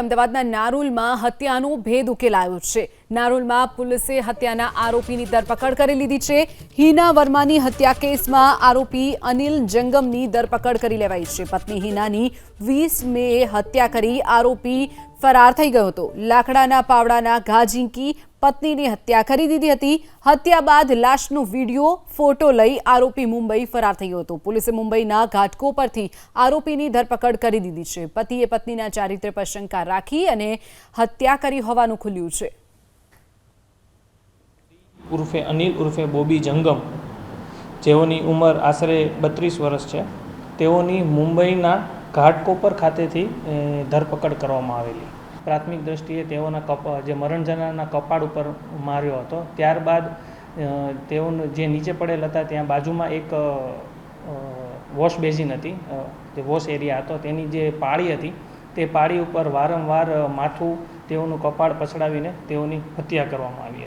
અમદાવાદના નારોલમાં હત્યાનો ભેદ ઉકેલાયો છે। નારોલમાં પોલીસે હત્યાના આરોપીની ધરપકડ કરી લીધી છે। હિના વર્માની હત્યા કેસમાં આરોપી અનિલ જંગમની ધરપકડ કરી લેવાઈ છે। પત્ની હિનાની 20 મેએ હત્યા કરી આરોપી ફરાર થઈ ગયો હતો। લાકડાના પાવડાના ઘા ઝીંકી પત્નીની હત્યા કરી દીધી હતી। હત્યા બાદ લાશનો વિડિયો ફોટો લઈ આરોપી મુંબઈ ફરાર થયો હતો। પોલીસે મુંબઈના ઘાટકોપરથી આરોપીની ધરપકડ કરી દીધી છે। પતિએ પત્નીના ચારિત્ર્ય પર શંકા રાખી અને હત્યા કરી હોવાનું ખુલ્યું છે। ઉર્ફે અનિલ ઉર્ફે બોબી જંગમ, જેઓની ઉંમર આશરે 32 વર્ષ છે, તેઓની મુંબઈના ઘાટકોપર ખાતેથી ધરપકડ કરવામાં આવેલી। પ્રાથમિક દ્રષ્ટિએ તેઓના જે મરણ જનારના કપાળ ઉપર માર્યો હતો। ત્યારબાદ તેઓને જે નીચે પડેલ હતા ત્યાં બાજુમાં એક વોશ બેઝિન હતી, જે વોશ એરિયા હતો, તેની જે પાળી હતી તે પાળી ઉપર વારંવાર માથું તેઓનું કપાળ પછડાવીને તેઓની હત્યા કરવામાં આવી હતી।